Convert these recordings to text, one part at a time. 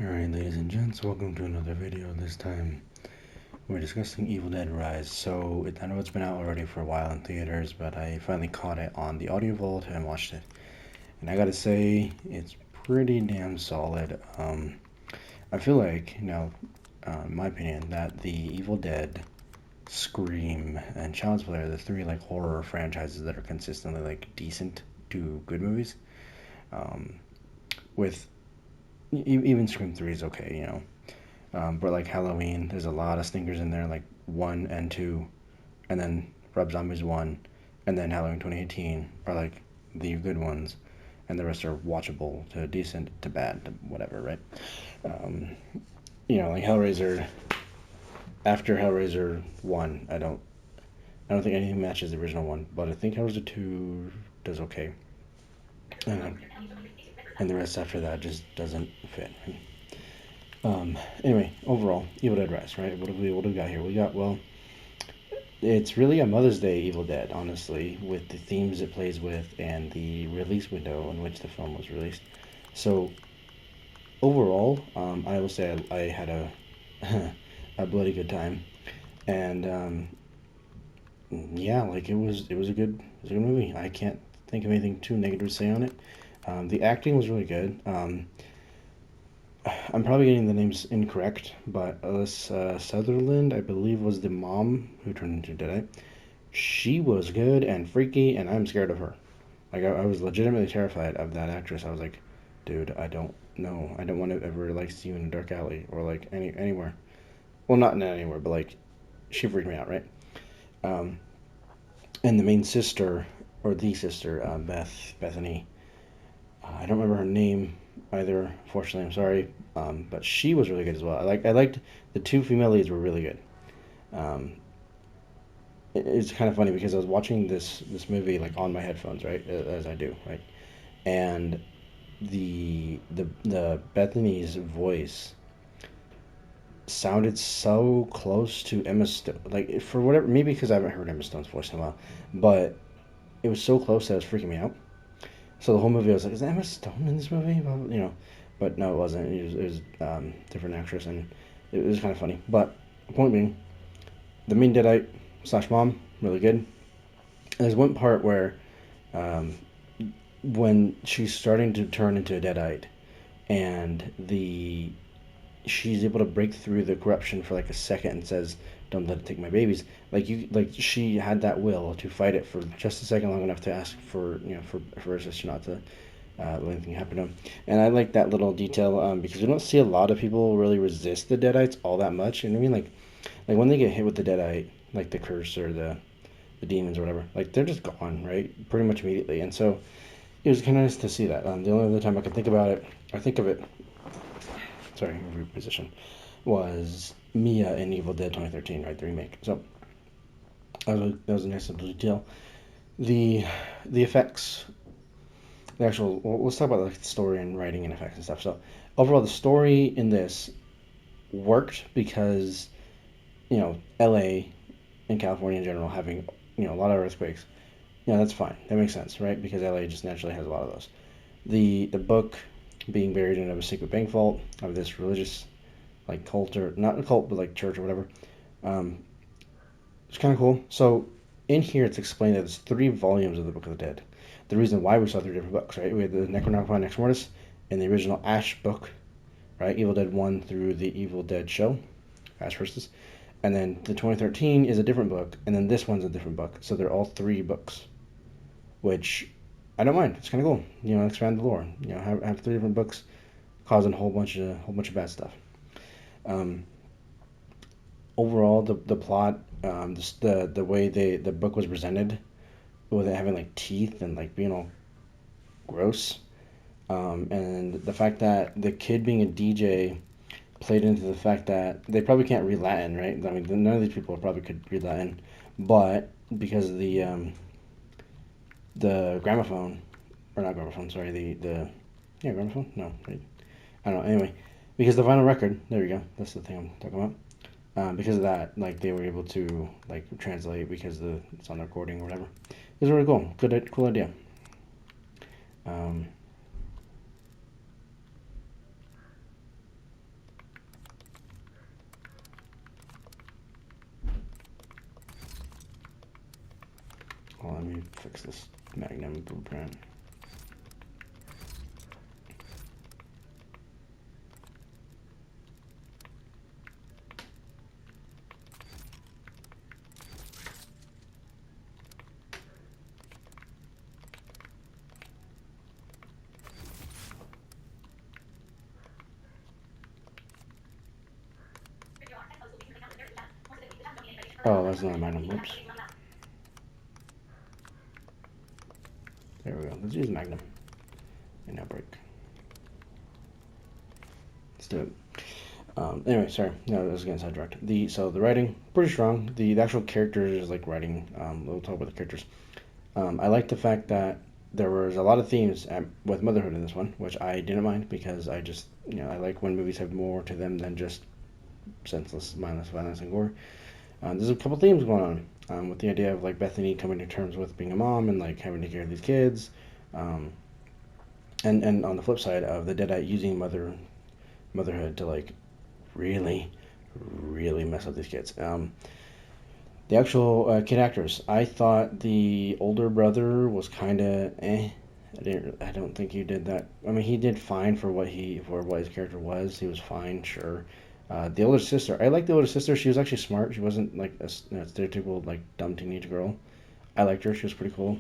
Alright, ladies and gents, welcome to another video. This time we're discussing Evil Dead Rise. So, I know it's been out already for a while in theaters, but I finally caught it on the Audio Vault and watched it. And I gotta say, it's pretty damn solid. I feel like, in my opinion, that the Evil Dead, Scream, and Child's Play are the three horror franchises that are consistently decent to good movies. With even Scream 3 is okay. But Halloween, there's a lot of stinkers in there, like 1 and 2, and then Rob Zombie's 1, and then Halloween 2018 are the good ones, and the rest are watchable to decent to bad to whatever, right? Um, Hellraiser. After Hellraiser 1, I don't think anything matches the original one, but I think Hellraiser 2 does okay, and, and the rest after that just doesn't fit. Anyway, overall, Evil Dead Rise, right? What do we got here? It's really a Mother's Day Evil Dead, honestly, with the themes it plays with and the release window in which the film was released. So overall, I will say I had a a bloody good time, and yeah, it was a good movie. I can't think of anything too negative to say on it. The acting was really good. I'm probably getting the names incorrect, but Alyssa Sutherland, I believe, was the mom who turned into Deadite. She was good and freaky, and I'm scared of her. I was legitimately terrified of that actress. I was like, dude, I don't know. I don't want to ever see you in a dark alley or anywhere. Well, not anywhere, but she freaked me out, right? Um, and the main sister or the sister, Bethany. I don't remember her name either. Fortunately, I'm sorry. But she was really good as well. I liked the two female leads were really good. Um, it's kind of funny because I was watching this movie on my headphones, right, as I do, right, and the Bethany's voice sounded so close to Emma Stone, for whatever, maybe because I haven't heard Emma Stone's voice in a while, but it was so close that it was freaking me out. So the whole movie, I was like, "Is Emma Stone in this movie?" Well, but no, it wasn't. It was different actress, and it was kind of funny. But the point being, the main Deadite slash mom, really good. There's one part where, um, when she's starting to turn into a Deadite, and the she's able to break through the corruption for a second and says, "Don't let it take my babies." She had that will to fight it for just a second long enough to ask for for her sister not to let anything happen to him. And I like that little detail, because we don't see a lot of people really resist the Deadites all that much. You know what I mean? Like when they get hit with the Deadite, like the curse or the demons or whatever, they're just gone, right? Pretty much immediately. And so it was kind of nice to see that. The only other time I can think about it, I think of it, sorry, reposition, was Mia in Evil Dead 2013, right, the remake. So that was a nice little detail. The the effects, the actual. Well, let's talk about the story and writing and effects and stuff. So overall, the story in this worked because L.A. and California in general having a lot of earthquakes. That's fine. That makes sense, right? Because LA just naturally has a lot of those. The book being buried in a secret bank vault of this religious cult, or not a cult but church or whatever. Um, it's kind of cool. So in here it's explained that there's 3 volumes of the Book of the Dead. The reason why we saw 3 different books, right? We had the Necronomicon Ex Mortis and the original Ash book, right? Evil Dead 1 through the Evil Dead show, Ash versus. And then the 2013 is a different book, and then this one's a different book. So they're all 3 books, which I don't mind. It's kind of cool. Expand the lore. Have 3 different books causing a whole bunch of bad stuff. Um, Overall, the plot, the way the book was presented, with it having teeth and being all gross, and the fact that the kid being a DJ played into the fact that they probably can't read Latin, right? I mean, none of these people probably could read Latin, but because of the gramophone, or not gramophone, sorry, the yeah, gramophone, no, right. I don't know. Anyway, because the vinyl record, there you go, that's the thing I'm talking about. Because of that, they were able to translate because it's on the recording or whatever. It was really cool. Good, cool idea. Um, fix this Magnum blueprint. Oh, that's not a Magnum. Whoops. There we go. Let's use Magnum. And now break. Let's do it. Anyway, sorry. No, I was getting sidetracked. So the writing pretty strong. The actual characters is like writing. We'll talk about the characters. I like the fact that there was a lot of themes with motherhood in this one, which I didn't mind because I just I like when movies have more to them than just senseless, mindless violence and gore. There's a couple themes going on with the idea of like Bethany coming to terms with being a mom and like having to care of these kids, um, and on the flip side of the Deadite using motherhood to like really really mess up these kids. The actual kid actors, I thought the older brother was kind of eh. I don't think he did that. I mean, he did fine for what his character was. He was fine, sure. The older sister, I liked the older sister. She was actually smart. She wasn't like a stereotypical like dumb teenage girl. I liked her. She was pretty cool.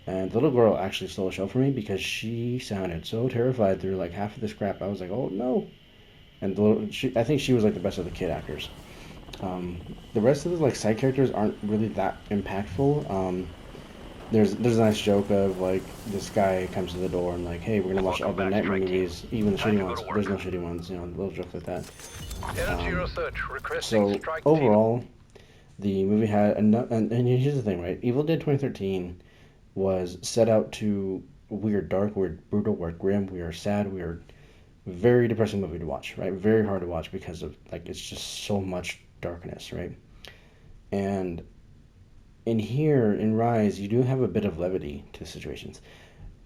And the little girl actually stole the show for me because she sounded so terrified through like half of this crap. I was like, oh no. And I think she was like the best of the kid actors. The rest of the like side characters aren't really that impactful. There's a nice joke of like this guy comes to the door and like, hey, we're gonna watch all the Nightmare movies, even the shitty ones. There's no shitty ones, little joke like that. So overall, the movie had enough. And here's the thing, right? Evil Dead 2013 was set out to weird, dark, weird, brutal, weird, grim, weird, sad, weird, very depressing movie to watch, right? Very hard to watch because of like it's just so much darkness, right? And in here in Rise, you do have a bit of levity to the situations.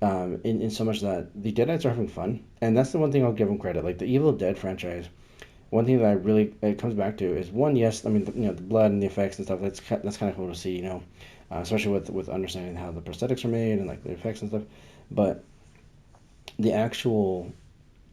In so much that the Deadites are having fun, and that's the one thing I'll give them credit. Like the Evil Dead franchise, one thing that I really it comes back to is one, yes, I mean the blood and the effects and stuff. That's kind of cool to see, especially with understanding how the prosthetics are made and like the effects and stuff. But the actual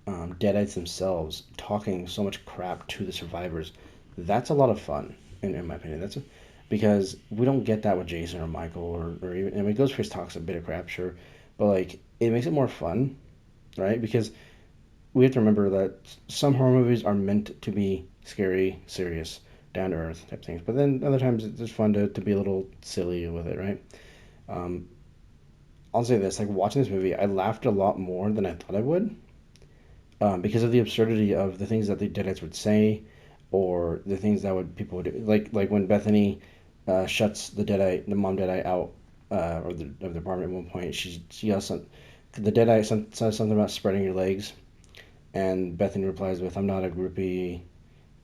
Deadites themselves talking so much crap to the survivors, that's a lot of fun in my opinion. Because we don't get that with Jason or Michael or even I mean Ghostface talks a bit of crap, sure, but like it makes it more fun, right? Because we have to remember that some horror movies are meant to be scary, serious, down to earth type things, but then other times it's just fun to be a little silly with it, right? Um, I'll say this: like watching this movie, I laughed a lot more than I thought I would, because of the absurdity of the things that the Deadites would say, or the things that people would do. Like when Bethany shuts the mom Deadite out, of the apartment at one point. She yells the Deadite says something about spreading your legs, and Bethany replies with, "I'm not a groupie."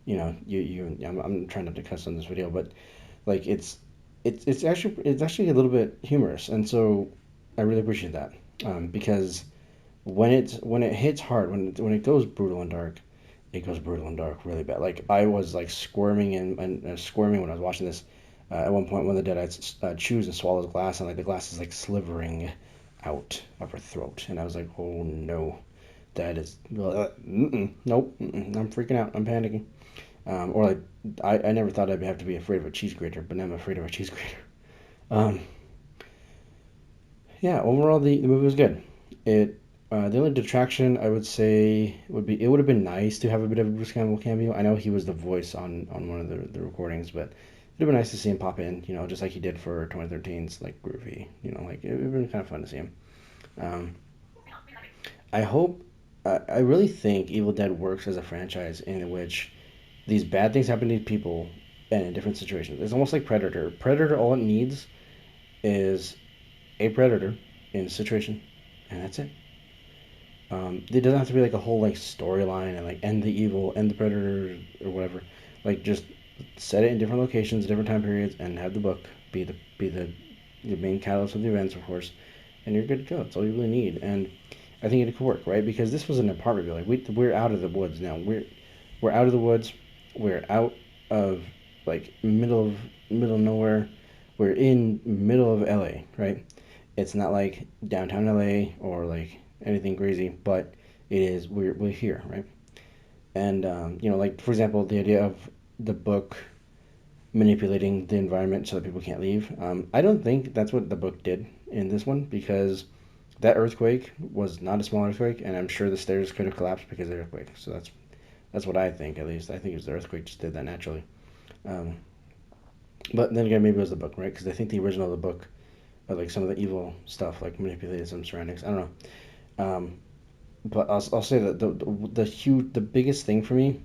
I'm trying not to cuss on this video, but like it's actually a little bit humorous, and so I really appreciate that, because when it hits hard, when it goes brutal and dark, it goes brutal and dark really bad. Like I was like squirming and squirming when I was watching this. At one point, one of the Deadites chews and swallows glass, and like the glass is like slivering out of her throat, and I was like, oh no, that is nope, I'm freaking out, I'm panicking. Or like I never thought I'd have to be afraid of a cheese grater, but now I'm afraid of a cheese grater. Um, yeah, overall the movie was good. The only detraction I would say would be it would have been nice to have a bit of a Bruce Campbell cameo. I know he was the voice on one of the recordings, but it'd have been nice to see him pop in, just like he did for 2013's like Groovy. Like it would have been kind of fun to see him. Um, I hope, I really think Evil Dead works as a franchise in which these bad things happen to people and in different situations. It's almost like Predator. Predator, all it needs is a predator in a situation, and that's it. It doesn't have to be like a whole like storyline and like end the evil, end the predator or whatever. Like just set it in different locations, different time periods, and have the book be the main catalyst of the events, of course, and you're good to go. That's all you really need, and I think it could work, right? Because this was an apartment building. We're out of the woods now. We're out of the woods. We're out of like middle of nowhere. we're in middle of LA, right? It's not like downtown LA or like anything crazy, but it is we're here, right? And like for example, the idea of the book manipulating the environment so that people can't leave. I don't think that's what the book did in this one because that earthquake was not a small earthquake, and I'm sure the stairs could have collapsed because of the earthquake. So that's what I think, at least. I think it was the earthquake just did that naturally. Um, but then again, maybe it was the book, right? Because I think the original of the book, like some of the evil stuff, like manipulated some surroundings. I don't know. But I'll say that the biggest thing for me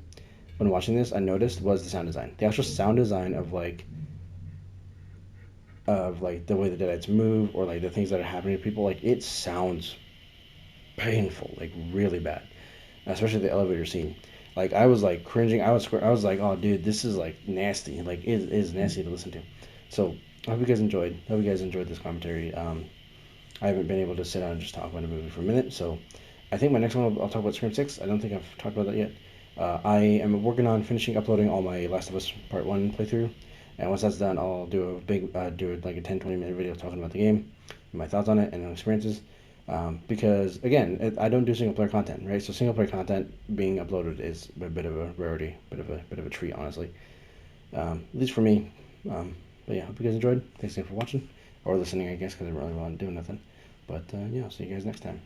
when watching this, I noticed was the sound design. The actual sound design of like the way the deadites move or like the things that are happening to people, like it sounds painful, like really bad. Especially the elevator scene. Like I was like cringing. I was like, oh dude, this is like nasty. Like it is nasty to listen to. So I hope you guys enjoyed. I hope you guys enjoyed this commentary. I haven't been able to sit down and just talk about a movie for a minute, so I think my next one I'll talk about Scream Six. I don't think I've talked about that yet. I am working on finishing uploading all my Last of Us Part One playthrough, and once that's done, I'll do like a 10-20 minute video talking about the game, my thoughts on it, and experiences. Because again, I don't do single player content, right? So single player content being uploaded is a bit of a rarity, bit of a treat, honestly. At least for me. But yeah, hope you guys enjoyed. Thanks again for watching or listening, I guess, because I really wasn't doing nothing. But yeah, I'll see you guys next time.